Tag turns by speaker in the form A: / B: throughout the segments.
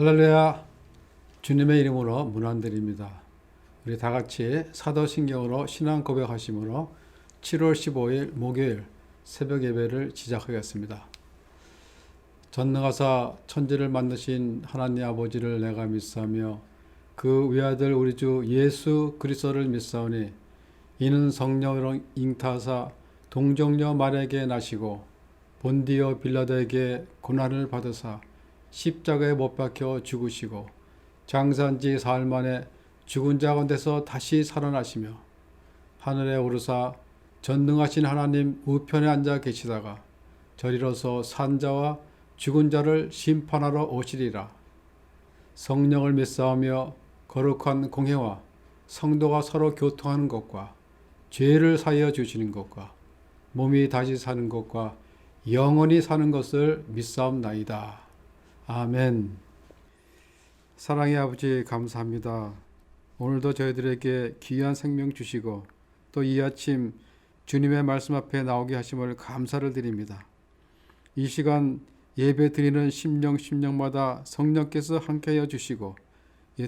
A: 할렐루야. 주님의 이름으로 문안드립니다. 우리 다 같이 사도신경으로 신앙 고백하심으로 7월 15일 목요일 새벽 예배를 시작하겠습니다. 전능하사 천지를 만드신 하나님 아버지를 내가 믿사오며 그 외아들 우리 주 예수 그리스도를 믿사오니 이는 성령으로 잉타하사 동정녀 마리아에게 나시고 본디오 빌라도에게 고난을 받으사 십자가에 못 박혀 죽으시고 장사한 지 사흘 만에 죽은 자 가운데서 다시 살아나시며 하늘에 오르사 전능하신 하나님 우편에 앉아 계시다가 저리로서 산자와 죽은 자를 심판하러 오시리라. 성령을 믿사오며 거룩한 공회와 성도가 서로 교통하는 것과 죄를 사하여 주시는 것과 몸이 다시 사는 것과 영원히 사는 것을 믿사옵나이다. 아멘. 사랑의 아버지 감사합니다. 오늘도 저희들에게 귀한 생명 주시고 또 이 아침 주님의 말씀 앞에 나오게 하심을 감사를 드립니다. 이 시간 예배 드리는 심령마다 성령께서 함께하여 주시고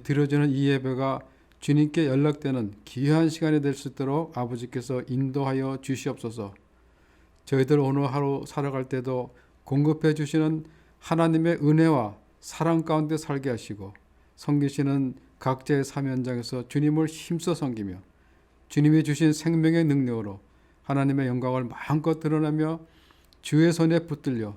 A: 드려지는 이 예배가 주님께 연락되는 귀한 시간이 될 수 있도록 아버지께서 인도하여 주시옵소서. 저희들 오늘 하루 살아갈 때도 공급해 주시는 하나님의 은혜와 사랑 가운데 살게 하시고 섬기시는 각자의 삶 현장에서 주님을 힘써 섬기며 주님이 주신 생명의 능력으로 하나님의 영광을 마음껏 드러내며 주의 손에 붙들려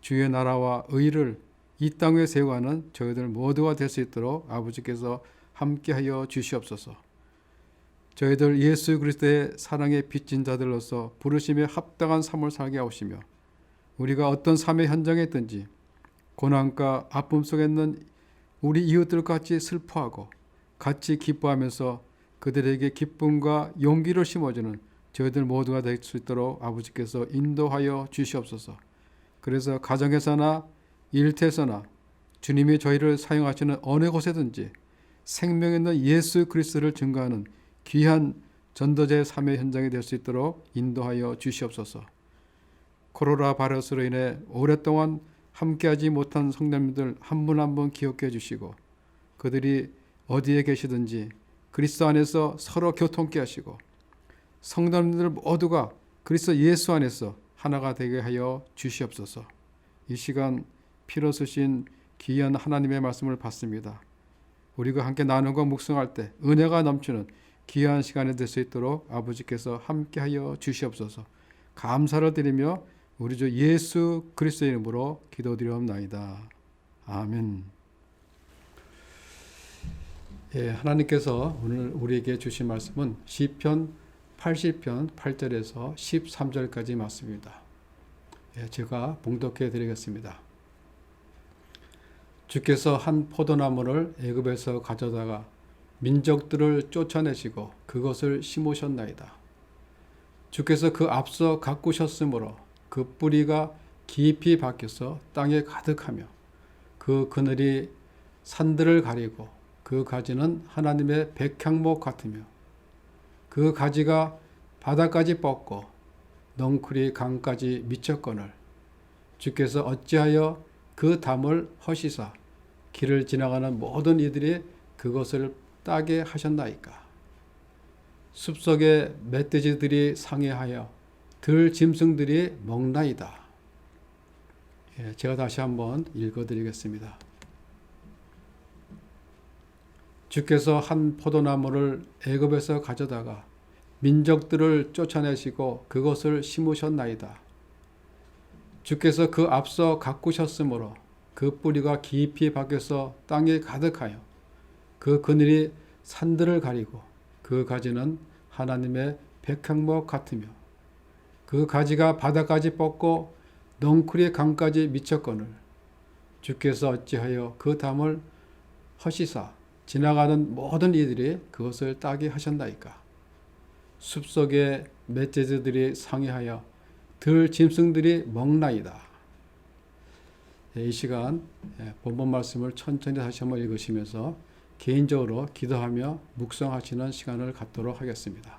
A: 주의 나라와 의를 이 땅에 세워가는 저희들 모두가 될 수 있도록 아버지께서 함께하여 주시옵소서. 저희들 예수 그리스도의 사랑에 빚진 자들로서 부르심에 합당한 삶을 살게 하시며 우리가 어떤 삶의 현장에 있든지 고난과 아픔 속에 있는 우리 이웃들과 같이 슬퍼하고 같이 기뻐하면서 그들에게 기쁨과 용기를 심어주는 저희들 모두가 될 수 있도록 아버지께서 인도하여 주시옵소서. 그래서 가정에서나 일터에서나 주님이 저희를 사용하시는 어느 곳에든지 생명 있는 예수 그리스도를 증거하는 귀한 전도자의 삶의 현장이 될 수 있도록 인도하여 주시옵소서. 코로나 바이러스로 인해 오랫동안 함께하지 못한 성도님들 한 분 한 분 기억해 주시고 그들이 어디에 계시든지 그리스도 안에서 서로 교통케 하시고 성도님들 모두가 그리스도 예수 안에서 하나가 되게 하여 주시옵소서. 이 시간 피로 쓰신 귀한 하나님의 말씀을 받습니다. 우리가 함께 나누고 묵상할 때 은혜가 넘치는 귀한 시간이 될 수 있도록 아버지께서 함께하여 주시옵소서. 감사를 드리며 우리 주 예수 그리스도의 이름으로 기도드리옵나이다. 아멘. 하나님께서 오늘 우리에게 주신 말씀은 시편 80편 8절에서 13절까지 말씀입니다. 제가 봉독해 드리겠습니다. 주께서 한 포도나무를 애굽에서 가져다가 민족들을 쫓아내시고 그것을 심으셨나이다. 주께서 그 앞서 가꾸셨으므로 그 뿌리가 깊이 박혀서 땅에 가득하며 그 그늘이 산들을 가리고 그 가지는 하나님의 백향목 같으며 그 가지가 바다까지 뻗고 넝쿨이 강까지 미쳤거늘 주께서 어찌하여 그 담을 허시사 길을 지나가는 모든 이들이 그것을 따게 하셨나이까. 숲속의 멧돼지들이 상해하여 들 짐승들이 먹나이다. 제가 다시 한번 읽어드리겠습니다. 주께서 한 포도나무를 애굽에서 가져다가 민족들을 쫓아내시고 그것을 심으셨나이다. 주께서 그 앞서 가꾸셨으므로 그 뿌리가 깊이 박혀서 땅에 가득하여 그 그늘이 산들을 가리고 그 가지는 하나님의 백향목 같으며 그 가지가 바다까지 뻗고 넝쿨이 강까지 미쳤거늘 주께서 어찌하여 그 담을 허시사 지나가는 모든 이들이 그것을 따게 하셨나이까. 숲속의 멧돼지들이 상해하여 들 짐승들이 먹나이다. 이 시간 본문 말씀을 천천히 다시 한번 읽으시면서 개인적으로 기도하며 묵상하시는 시간을 갖도록 하겠습니다.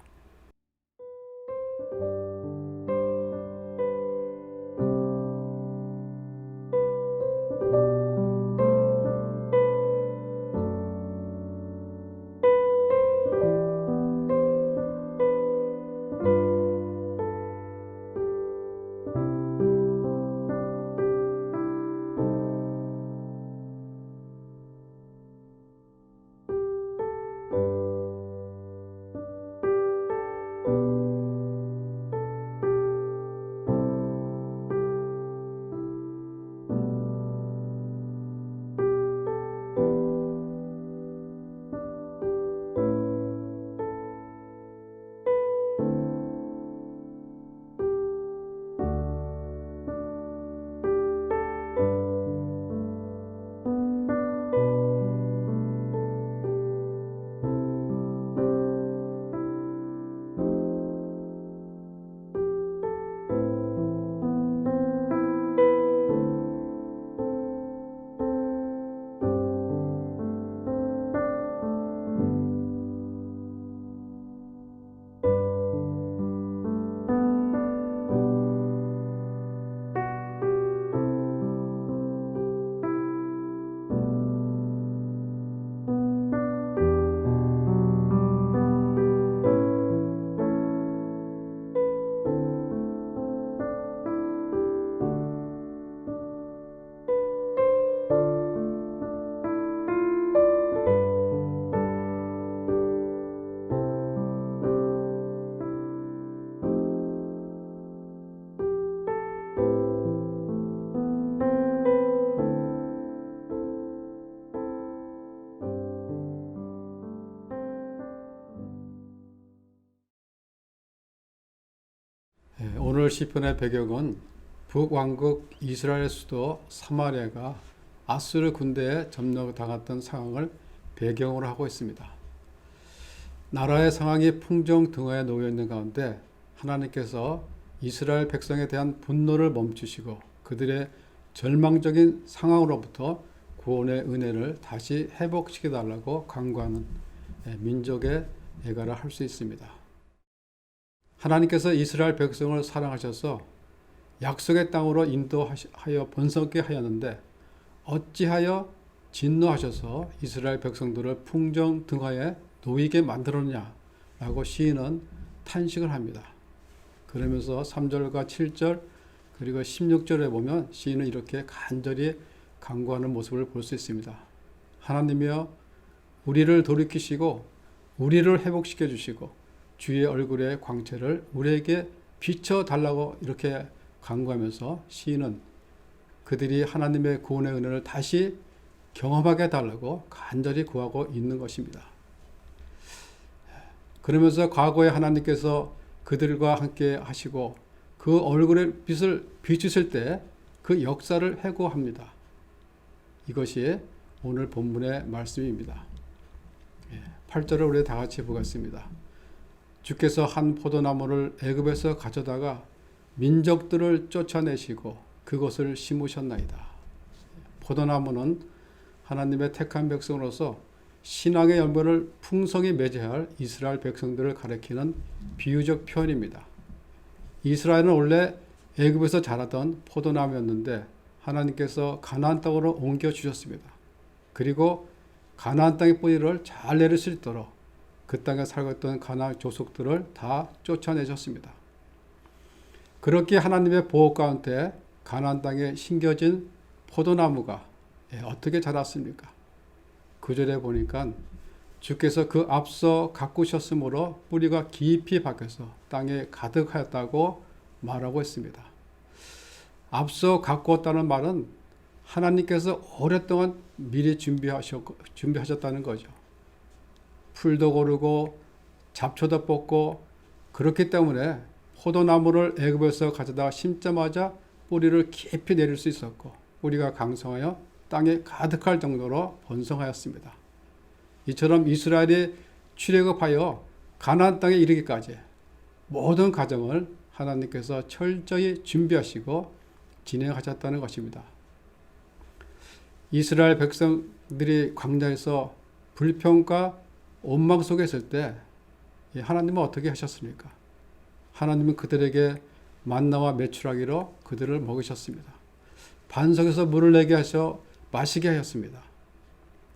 A: 오늘 시편의 배경은 북왕국 이스라엘 수도 사마리아가 아수르 군대에 점령당했던 상황을 배경으로 하고 있습니다. 나라의 상황이 풍정등화에 놓여 있는 가운데 하나님께서 이스라엘 백성에 대한 분노를 멈추시고 그들의 절망적인 상황으로부터 구원의 은혜를 다시 회복시켜달라고 간구하는 민족의 애가를 할 수 있습니다. 하나님께서 이스라엘 백성을 사랑하셔서 약속의 땅으로 인도하여 번성케 하였는데 어찌하여 진노하셔서 이스라엘 백성들을 풍정등화에 놓이게 만들었냐라고 시인은 탄식을 합니다. 그러면서 3절과 7절 그리고 16절에 보면 시인은 이렇게 간절히 간구하는 모습을 볼 수 있습니다. 하나님이여 우리를 돌이키시고 우리를 회복시켜 주시고 주의 얼굴의 광채를 우리에게 비춰달라고 이렇게 간구하면서 시인은 그들이 하나님의 구원의 은혜를 다시 경험하게 해달라고 간절히 구하고 있는 것입니다. 그러면서 과거에 하나님께서 그들과 함께 하시고 그 얼굴의 빛을 비추실 때 그 역사를 회고합니다. 이것이 오늘 본문의 말씀입니다. 8절을 우리 다 같이 보겠습니다. 주께서 한 포도나무를 애굽에서 가져다가 민족들을 쫓아내시고 그것을 심으셨나이다. 포도나무는 하나님의 택한 백성으로서 신앙의 열매를 풍성히 맺어야 할 이스라엘 백성들을 가리키는 비유적 표현입니다. 이스라엘은 원래 애굽에서 자라던 포도나무였는데 하나님께서 가나안 땅으로 옮겨주셨습니다. 그리고 가나안 땅의 뿌리를 잘 내릴 수 있도록 그 땅에 살고 있던 가나안 족속들을 다 쫓아내셨습니다. 그렇게 하나님의 보호 가운데 가나안 땅에 심겨진 포도나무가 어떻게 자랐습니까? 9절에 보니까 주께서 그 앞서 가꾸셨으므로 뿌리가 깊이 박혀서 땅에 가득하였다고 말하고 있습니다. 앞서 가꾸었다는 말은 하나님께서 오랫동안 미리 준비하셨다는 거죠. 풀도 고르고 잡초도 뽑고 그렇기 때문에 포도나무를 애굽에서 가져다 심자마자 뿌리를 깊이 내릴 수 있었고 뿌리가 강성하여 땅에 가득할 정도로 번성하였습니다. 이처럼 이스라엘이 출애굽하여 가나안 땅에 이르기까지 모든 과정을 하나님께서 철저히 준비하시고 진행하셨다는 것입니다. 이스라엘 백성들이 광야에서 불평과 원망 속에 있을 때 하나님은 어떻게 하셨습니까? 하나님은 그들에게 만나와 메추라기로 그들을 먹이셨습니다. 반석에서 물을 내게 하셔 마시게 하였습니다.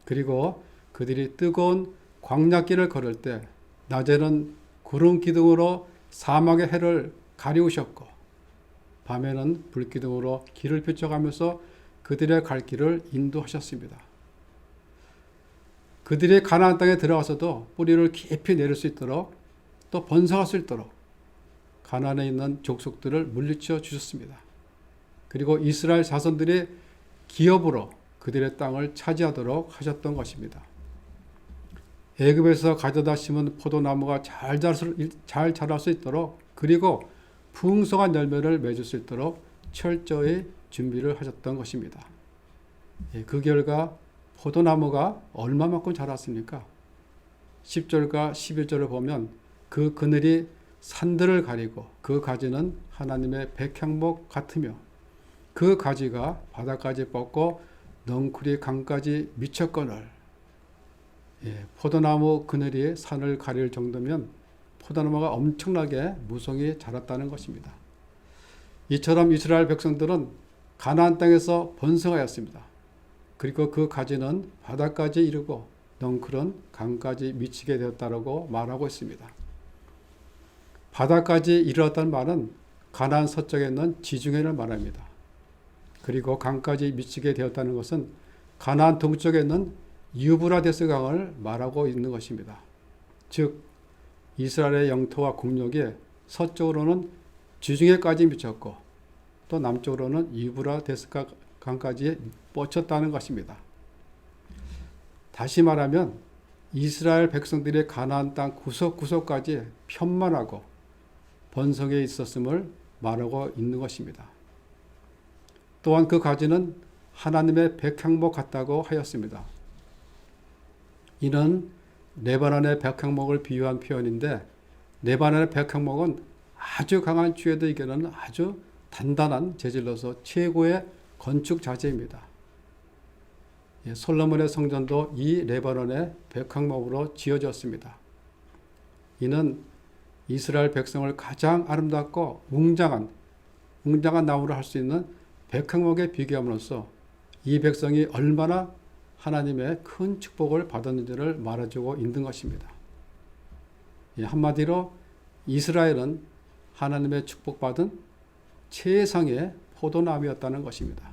A: 그리고 그들이 뜨거운 광야길을 걸을 때 낮에는 구름 기둥으로 사막의 해를 가리우셨고 밤에는 불기둥으로 길을 비춰가면서 그들의 갈 길을 인도하셨습니다. 그들이 가나안 땅에 들어가서도 뿌리를 깊이 내릴 수 있도록 또 번성할 수 있도록 가나안에 있는 족속들을 물리쳐 주셨습니다. 그리고 이스라엘 자손들이 기업으로 그들의 땅을 차지하도록 하셨던 것입니다. 애굽에서 가져다 심은 포도나무가 잘 자랄 수 있도록 그리고 풍성한 열매를 맺을 수 있도록 철저히 준비를 하셨던 것입니다. 그 결과 포도나무가 얼마만큼 자랐습니까? 10절과 11절을 보면 그 그늘이 산들을 가리고 그 가지는 하나님의 백향목 같으며 그 가지가 바닥까지 뻗고 넝쿨이 강까지 미쳤거늘. 포도나무 그늘이 산을 가릴 정도면 포도나무가 엄청나게 무성히 자랐다는 것입니다. 이처럼 이스라엘 백성들은 가나안 땅에서 번성하였습니다. 그리고 그 가지는 바닥까지 이르고 넝쿨은 강까지 미치게 되었다고 말하고 있습니다. 바닥까지 이르렀다는 말은 가나안 서쪽에 있는 지중해를 말합니다. 그리고 강까지 미치게 되었다는 것은 가나안 동쪽에 있는 유브라데스 강을 말하고 있는 것입니다. 즉 이스라엘의 영토와 국력이 서쪽으로는 지중해까지 미쳤고 또 남쪽으로는 유브라데스 강까지 뻗쳤다는 것입니다. 다시 말하면 이스라엘 백성들이 가나안 땅 구석구석까지 편만하고 번성해 있었음을 말하고 있는 것입니다. 또한 그 가지는 하나님의 백향목 같다고 하였습니다. 이는 레바논의 백향목을 비유한 표현인데 레바논의 백향목은 아주 강한 추위에도 이겨내는 아주 단단한 재질로서 최고의 건축 자재입니다. 솔로몬의 성전도 이 레바논의 백향목으로 지어졌습니다. 이는 이스라엘 백성을 가장 아름답고 웅장한 나무로 할 수 있는 백향목에 비교함으로써 이 백성이 얼마나 하나님의 큰 축복을 받았는지를 말해주고 있는 것입니다. 한마디로 이스라엘은 하나님의 축복받은 최상의 포도나무였다는 것입니다.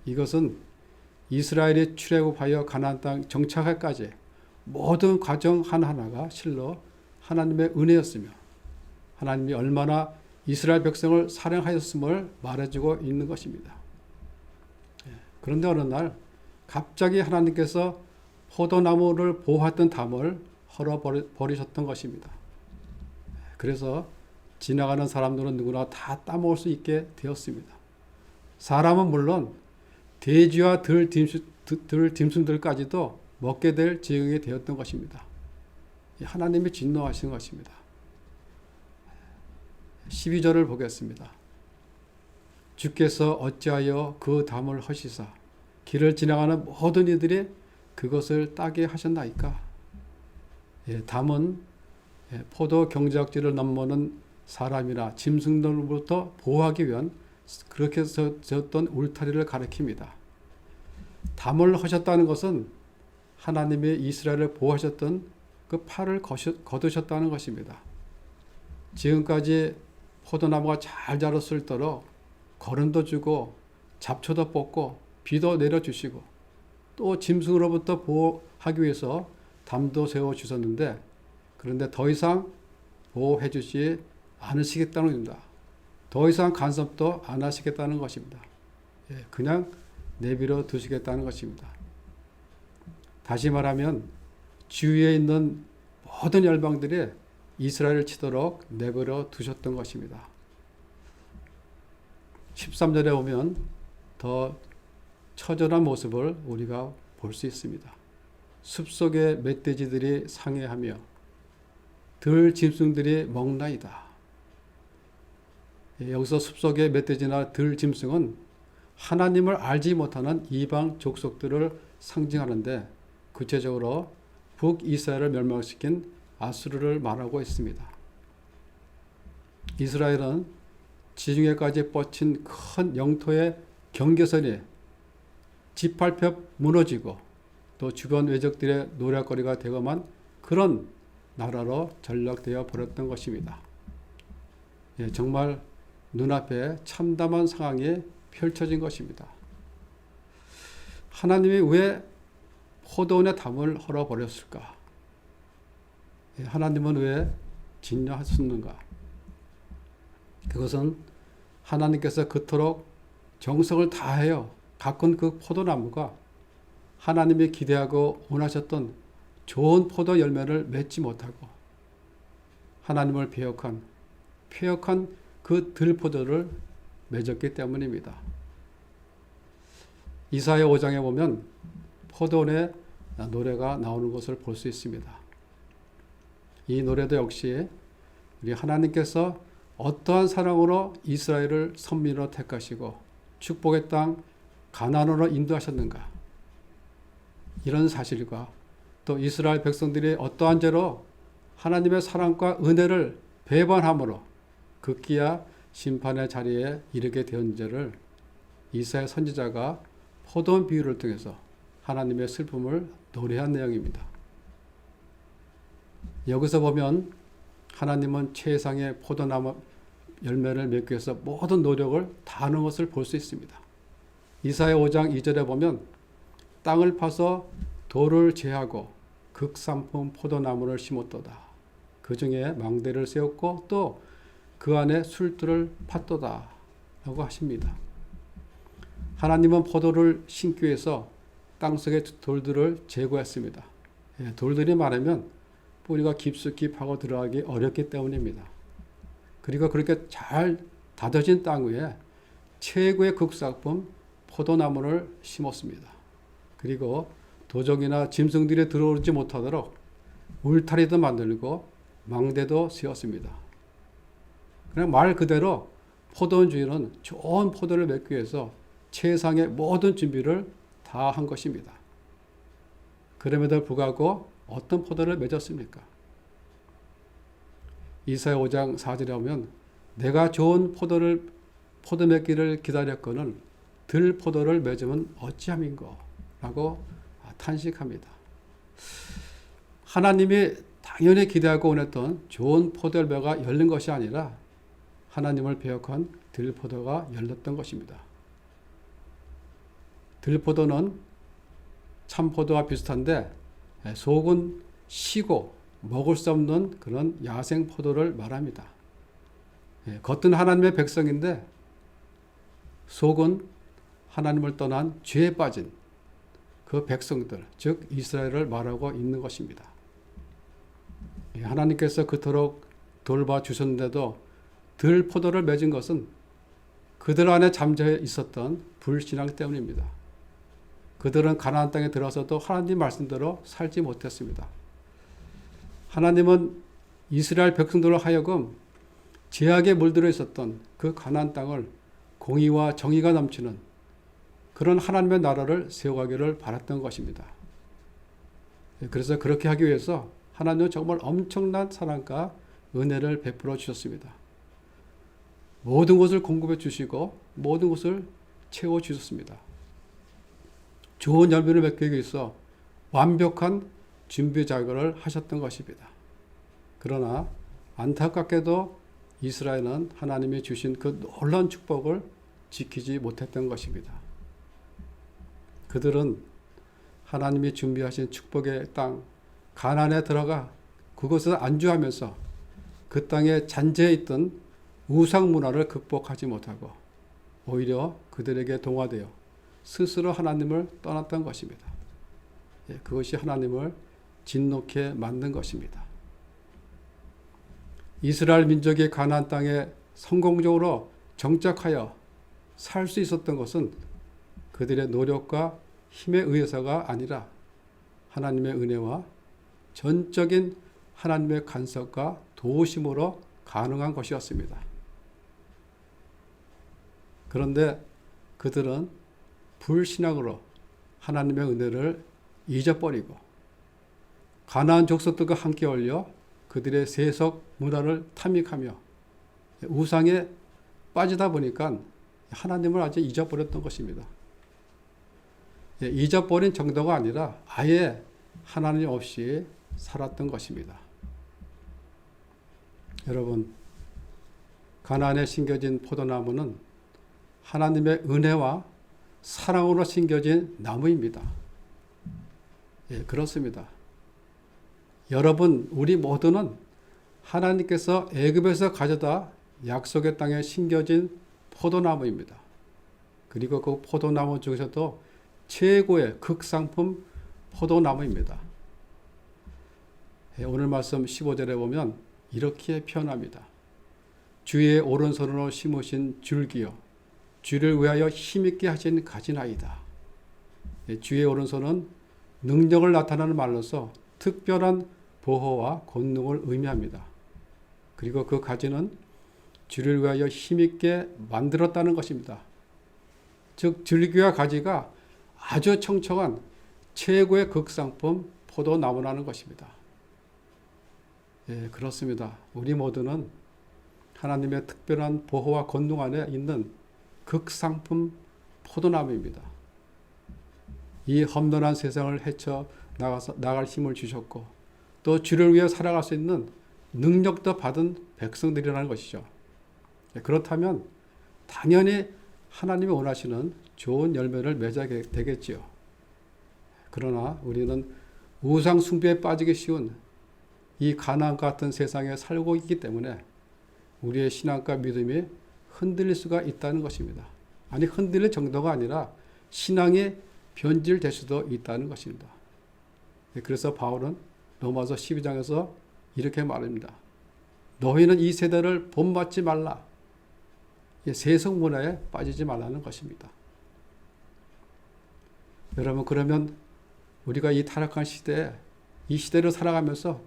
A: 이것은 이스라엘이 출애굽하여 가나안 땅 정착할까지 모든 과정 하나하나가 실로 하나님의 은혜였으며 하나님이 얼마나 이스라엘 백성을 사랑하였음을 말해주고 있는 것입니다. 그런데 어느 날 갑자기 하나님께서 포도나무를 보호했던 담을 헐어버리셨던 것입니다. 그래서 지나가는 사람들은 누구나 다 따먹을 수 있게 되었습니다. 사람은 물론 돼지와 들짐승들까지도 먹게 될 지경이 되었던 것입니다. 하나님이 진노하신 것입니다. 12절을 보겠습니다. 주께서 어찌하여 그 담을 허시사 길을 지나가는 모든 이들이 그것을 따게 하셨나이까? 담은 포도 경작지를 넘보는 사람이나 짐승들로부터 보호하기 위한 그렇게 지었던 울타리를 가리킵니다. 담을 허셨다는 것은 하나님이 이스라엘을 보호하셨던 그 팔을 거두셨다는 것입니다. 지금까지 포도나무가 잘 자랄 수 있도록 거름도 주고 잡초도 뽑고 비도 내려주시고 또 짐승으로부터 보호하기 위해서 담도 세워주셨는데 그런데 더 이상 보호해 주지 않으시겠다는 겁니다. 더 이상 간섭도 안 하시겠다는 것입니다. 그냥 내버려 두시겠다는 것입니다. 다시 말하면 주위에 있는 모든 열방들이 이스라엘을 치도록 내버려 두셨던 것입니다. 13절에 오면 더 처절한 모습을 우리가 볼 수 있습니다. 숲속의 멧돼지들이 상해하며 들 짐승들이 먹나이다. 여기서 숲속의 멧돼지나 들 짐승은 하나님을 알지 못하는 이방 족속들을 상징하는데 구체적으로 북이스라엘을 멸망시킨 아수르를 말하고 있습니다. 이스라엘은 지중해까지 뻗친 큰 영토의 경계선이 짓밟혀 무너지고 또 주변 외적들의 노략거리가 되고만 그런 나라로 전락되어 버렸던 것입니다. 정말 눈앞에 참담한 상황이 펼쳐진 것입니다. 하나님이 왜 포도원의 담을 헐어버렸을까? 하나님은 왜 진노하셨는가? 그것은 하나님께서 그토록 정성을 다하여 가꾼 그 포도나무가 하나님이 기대하고 원하셨던 좋은 포도 열매를 맺지 못하고 하나님을 폐역한 그 들포도를 맺었기 때문입니다. 이사야 5장에 보면 포도원의 노래가 나오는 것을 볼 수 있습니다. 이 노래도 역시 우리 하나님께서 어떠한 사랑으로 이스라엘을 선민으로 택하시고 축복의 땅 가나안으로 인도하셨는가, 이런 사실과 또 이스라엘 백성들이 어떠한 죄로 하나님의 사랑과 은혜를 배반함으로 극기야 심판의 자리에 이르게 되었는지를 이사야 선지자가 포도원 비유를 통해서 하나님의 슬픔을 노래한 내용입니다. 여기서 보면 하나님은 최상의 포도나무 열매를 맺기 위해서 모든 노력을 다하는 것을 볼 수 있습니다. 이사야 5장 2절에 보면 땅을 파서 돌을 제하고 극산품 포도나무를 심었도다. 그 중에 망대를 세웠고 또 그 안에 술들을 팠도다 라고 하십니다. 하나님은 포도를 심기 위해서 땅속의 돌들을 제거했습니다. 돌들이 많으면 뿌리가 깊숙이 파고 들어가기 어렵기 때문입니다. 그리고 그렇게 잘 다져진 땅 위에 최고의 극상품 포도나무를 심었습니다. 그리고 도적이나 짐승들이 들어오지 못하도록 울타리도 만들고 망대도 세웠습니다. 그냥 말 그대로 포도원주인은 좋은 포도를 맺기 위해서 최상의 모든 준비를 다 한 것입니다. 그럼에도 불구하고 어떤 포도를 맺었습니까? 이사야 5장 4절에 보면 내가 좋은 포도 맺기를 기다렸거늘 들 포도를 맺으면 어찌함인고 라고 탄식합니다. 하나님이 당연히 기대하고 원했던 좋은 포도열매가 열린 것이 아니라 하나님을 배역한 들포도가 열렸던 것입니다. 들포도는 참포도와 비슷한데 속은 시고 먹을 수 없는 그런 야생 포도를 말합니다. 겉은 하나님의 백성인데 속은 하나님을 떠난 죄에 빠진 그 백성들, 즉 이스라엘을 말하고 있는 것입니다. 하나님께서 그토록 돌봐주셨는데도 들 포도를 맺은 것은 그들 안에 잠재 있었던 불신앙 때문입니다. 그들은 가나안 땅에 들어서도 하나님 말씀대로 살지 못했습니다. 하나님은 이스라엘 백성들로 하여금 죄악에 물들어 있었던 그 가나안 땅을 공의와 정의가 넘치는 그런 하나님의 나라를 세워가기를 바랐던 것입니다. 그래서 그렇게 하기 위해서 하나님은 정말 엄청난 사랑과 은혜를 베풀어 주셨습니다. 모든 것을 공급해 주시고 모든 것을 채워 주셨습니다. 좋은 열매를 맺기 위해서 완벽한 준비 작업을 하셨던 것입니다. 그러나 안타깝게도 이스라엘은 하나님이 주신 그 놀라운 축복을 지키지 못했던 것입니다. 그들은 하나님이 준비하신 축복의 땅 가나안에 들어가 그것을 안주하면서 그 땅에 잔재해 있던 우상 문화를 극복하지 못하고 오히려 그들에게 동화되어 스스로 하나님을 떠났던 것입니다. 그것이 하나님을 진노케 만든 것입니다. 이스라엘 민족이 가나안 땅에 성공적으로 정착하여 살 수 있었던 것은 그들의 노력과 힘에 의해서가 아니라 하나님의 은혜와 전적인 하나님의 간섭과 도우심으로 가능한 것이었습니다. 그런데 그들은 불신앙으로 하나님의 은혜를 잊어버리고 가나안 족속들과 함께 어울려 그들의 세속 문화를 탐닉하며 우상에 빠지다 보니까 하나님을 아주 잊어버렸던 것입니다. 잊어버린 정도가 아니라 아예 하나님 없이 살았던 것입니다. 여러분, 가나안에 심겨진 포도나무는 하나님의 은혜와 사랑으로 심겨진 나무입니다. 그렇습니다. 여러분, 우리 모두는 하나님께서 애굽에서 가져다 약속의 땅에 심겨진 포도나무입니다. 그리고 그 포도나무 중에서도 최고의 극상품 포도나무입니다. 오늘 말씀 15절에 보면 이렇게 표현합니다. 주의 오른손으로 심으신 줄기요 주를 위하여 힘있게 하신 가지나이다. 주의 오른손은 능력을 나타내는 말로서 특별한 보호와 권능을 의미합니다. 그리고 그 가지는 주를 위하여 힘있게 만들었다는 것입니다. 즉 줄기와 가지가 아주 청청한 최고의 극상품 포도나무라는 것입니다. 그렇습니다. 우리 모두는 하나님의 특별한 보호와 권능 안에 있는 극상품 포도나무입니다. 이 험난한 세상을 헤쳐 나갈 힘을 주셨고 또 주를 위해 살아갈 수 있는 능력도 받은 백성들이라는 것이죠. 그렇다면 당연히 하나님이 원하시는 좋은 열매를 맺어야 되겠지요. 그러나 우리는 우상 숭배에 빠지기 쉬운 이 가나안 같은 세상에 살고 있기 때문에 우리의 신앙과 믿음이 흔들릴 수가 있다는 것입니다. 아니 흔들릴 정도가 아니라 신앙이 변질될 수도 있다는 것입니다. 그래서 바울은 로마서 12장에서 이렇게 말합니다. 너희는 이 세대를 본받지 말라. 세속 문화에 빠지지 말라는 것입니다. 여러분, 그러면 우리가 이 타락한 시대에 이 시대를 살아가면서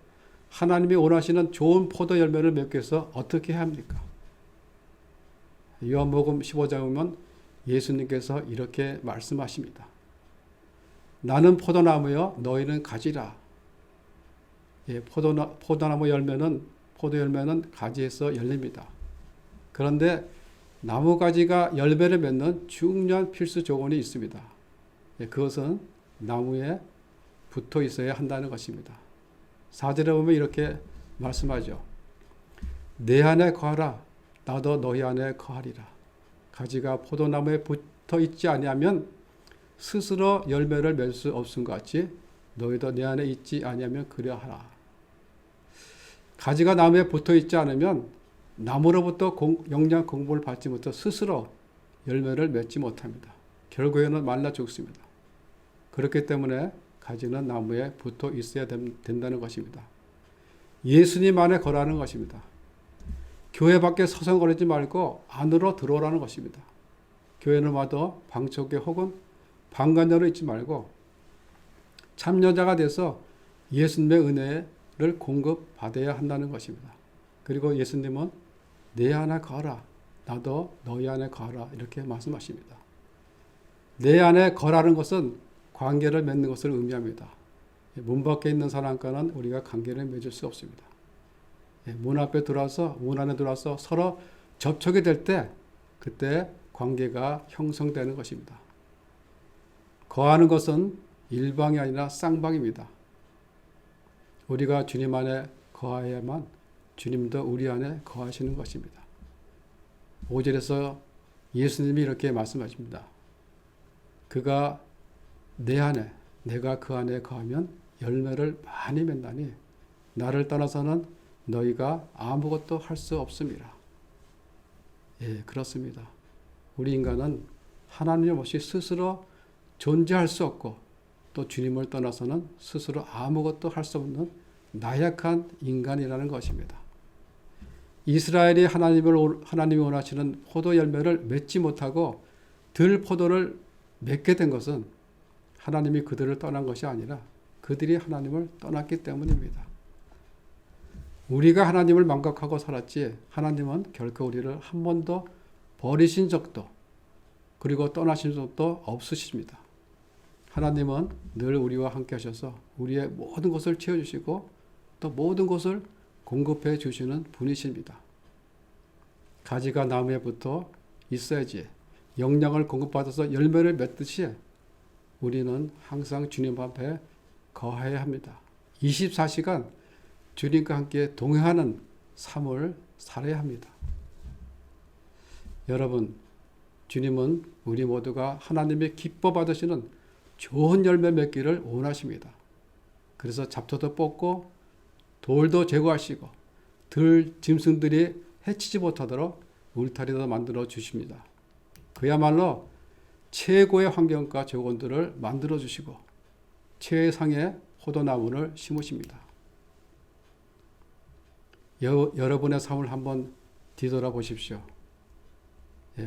A: 하나님이 원하시는 좋은 포도 열매를 맺기 위해서 어떻게 해야 합니까? 요한복음 15장에 보면 예수님께서 이렇게 말씀하십니다. 나는 포도나무여 너희는 가지라. 포도나무 열매는 포도 열매는 가지에서 열립니다. 그런데 나무가지가 열매를 맺는 중요한 필수 조건이 있습니다. 그것은 나무에 붙어 있어야 한다는 것입니다. 4절에 보면 이렇게 말씀하죠. 내 안에 거하라. 나도 너희 안에 거하리라. 가지가 포도나무에 붙어 있지 아니하면 스스로 열매를 맺을 수 없음 같이 너희도 내 안에 있지 아니하면 그러하라. 가지가 나무에 붙어 있지 않으면 나무로부터 영양 공급을 받지 못해 스스로 열매를 맺지 못합니다. 결국에는 말라 죽습니다. 그렇기 때문에 가지는 나무에 붙어 있어야 된다는 것입니다. 예수님 안에 거라는 것입니다. 교회 밖에 서성거리지 말고 안으로 들어오라는 것입니다. 교회는 와도 방촉에 혹은 방관자로 있지 말고 참여자가 돼서 예수님의 은혜를 공급받아야 한다는 것입니다. 그리고 예수님은 내 안에 거하라. 나도 너희 안에 거하라. 이렇게 말씀하십니다. 내 안에 거라는 것은 관계를 맺는 것을 의미합니다. 문 밖에 있는 사람과는 우리가 관계를 맺을 수 없습니다. 문 앞에 들어와서, 문 안에 들어와서 서로 접촉이 될 때, 그때 관계가 형성되는 것입니다. 거하는 것은 일방이 아니라 쌍방입니다. 우리가 주님 안에 거하야만 주님도 우리 안에 거하시는 것입니다. 5절에서 예수님이 이렇게 말씀하십니다. 그가 내 안에, 내가 그 안에 거하면 열매를 많이 맺나니 나를 떠나서는 너희가 아무것도 할 수 없습니다. 예, 그렇습니다. 우리 인간은 하나님 없이 스스로 존재할 수 없고 또 주님을 떠나서는 스스로 아무것도 할 수 없는 나약한 인간이라는 것입니다. 이스라엘이 하나님이 원하시는 포도 열매를 맺지 못하고 들 포도를 맺게 된 것은 하나님이 그들을 떠난 것이 아니라 그들이 하나님을 떠났기 때문입니다. 우리가 하나님을 망각하고 살았지 하나님은 결코 우리를 한 번도 버리신 적도 그리고 떠나신 적도 없으십니다. 하나님은 늘 우리와 함께 하셔서 우리의 모든 것을 채워주시고 또 모든 것을 공급해 주시는 분이십니다. 가지가 나무에 붙어 있어야지 영양을 공급받아서 열매를 맺듯이 우리는 항상 주님 앞에 거해야 합니다. 24시간 주님과 함께 동행하는 삶을 살아야 합니다. 여러분, 주님은 우리 모두가 하나님의 기뻐 받으시는 좋은 열매 맺기를 원하십니다. 그래서 잡초도 뽑고 돌도 제거하시고 들 짐승들이 해치지 못하도록 울타리도 만들어 주십니다. 그야말로 최고의 환경과 조건들을 만들어 주시고 최상의 포도나무를 심으십니다. 여러분의 삶을 한번 뒤돌아보십시오.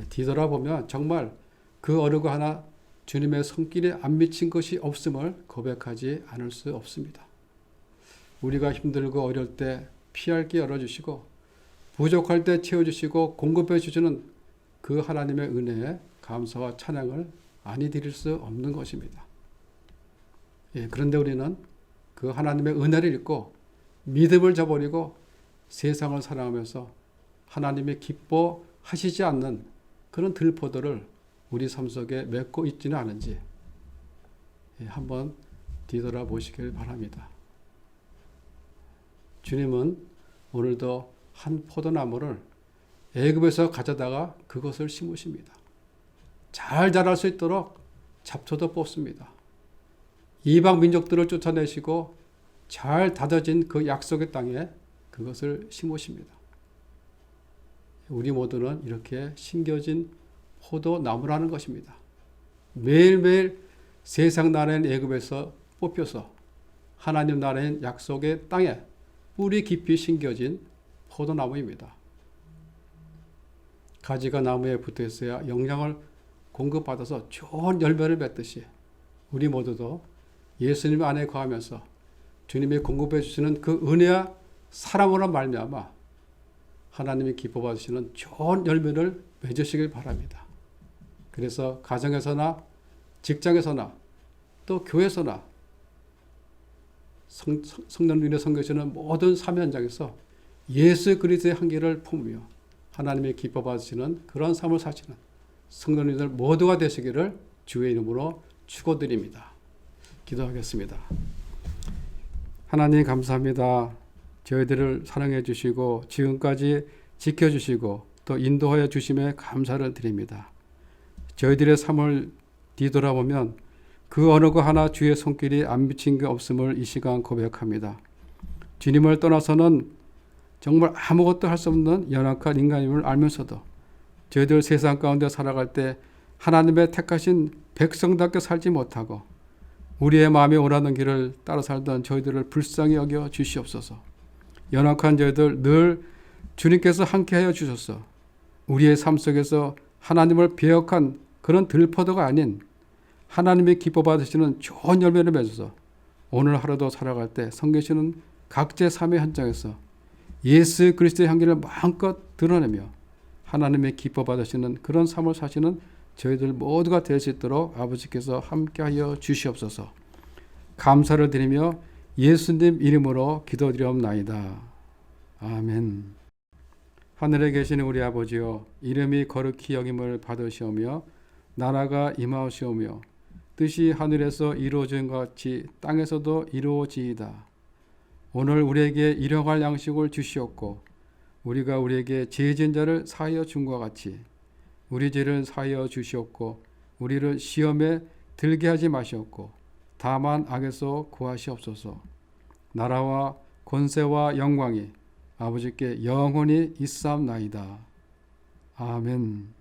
A: 뒤돌아보면 정말 그 어느 거 하나 주님의 손길에 안 미친 것이 없음을 고백하지 않을 수 없습니다. 우리가 힘들고 어려울 때 피할 길 열어주시고 부족할 때 채워주시고 공급해 주시는 그 하나님의 은혜에 감사와 찬양을 아니 드릴 수 없는 것입니다. 그런데 우리는 그 하나님의 은혜를 잊고 믿음을 저버리고 세상을 사랑하면서 하나님이 기뻐하시지 않는 그런 들포도를 우리 삶 속에 맺고 있지는 않은지 한번 뒤돌아보시길 바랍니다. 주님은 오늘도 한 포도나무를 애굽에서 가져다가 그것을 심으십니다. 잘 자랄 수 있도록 잡초도 뽑습니다. 이방 민족들을 쫓아내시고 잘 다져진 그 약속의 땅에 그것을 심으십니다. 우리 모두는 이렇게 심겨진 포도나무라는 것입니다. 매일매일 세상 나라인 애굽에서 뽑혀서 하나님 나라인 약속의 땅에 뿌리 깊이 심겨진 포도나무입니다. 가지가 나무에 붙어 있어야 영양을 공급받아서 좋은 열매를 맺듯이 우리 모두도 예수님 안에 거하면서 주님이 공급해 주시는 그 은혜와 사랑으로 말미암아 하나님이 기뻐 받으시는 좋은 열매를 맺으시길 바랍니다. 그래서 가정에서나 직장에서나 또 교회에서나 성령의 은혜 섬기시는 모든 삶의 현장에서 예수 그리스도의 향기를 품으며 하나님의 기뻐 받으시는 그런 삶을 사시는 성도님들 모두가 되시기를 주의 이름으로 축원드립니다. 기도하겠습니다. 하나님 감사합니다. 저희들을 사랑해 주시고 지금까지 지켜주시고 또 인도하여 주심에 감사를 드립니다. 저희들의 삶을 뒤돌아보면 그 어느 것 하나 주의 손길이 안 미친 게 없음을 이 시간 고백합니다. 주님을 떠나서는 정말 아무것도 할 수 없는 연약한 인간임을 알면서도 저희들 세상 가운데 살아갈 때 하나님의 택하신 백성답게 살지 못하고 우리의 마음에 원하는 길을 따라 살던 저희들을 불쌍히 여겨 주시옵소서. 연약한 저희들 늘 주님께서 함께하여 주셔서 우리의 삶 속에서 하나님을 배역한 그런 들포도가 아닌 하나님의 기뻐 받으시는 좋은 열매를 맺어서 오늘 하루도 살아갈 때 섬기시는 각자의 삶의 현장에서 예수 그리스도의 향기를 마음껏 드러내며 하나님의 기뻐 받으시는 그런 삶을 사시는 저희들 모두가 될 수 있도록 아버지께서 함께하여 주시옵소서. 감사를 드리며 예수님 이름으로 기도드리옵나이다. 아멘. 하늘에 계신 우리 아버지여, 이름이 거룩히 여김을 받으시오며 나라가 임하시오며 뜻이 하늘에서 이루어진 것 같이 땅에서도 이루어지이다. 오늘 우리에게 일용할 양식을 주시옵고 우리가 우리에게 죄 지은 자를 사하여 준 것 같이 우리 죄를 사하여 주시옵고 우리를 시험에 들게 하지 마시옵고 다만 악에서 구하시옵소서. 나라와 권세와 영광이 아버지께 영원히 있사옵나이다. 아멘.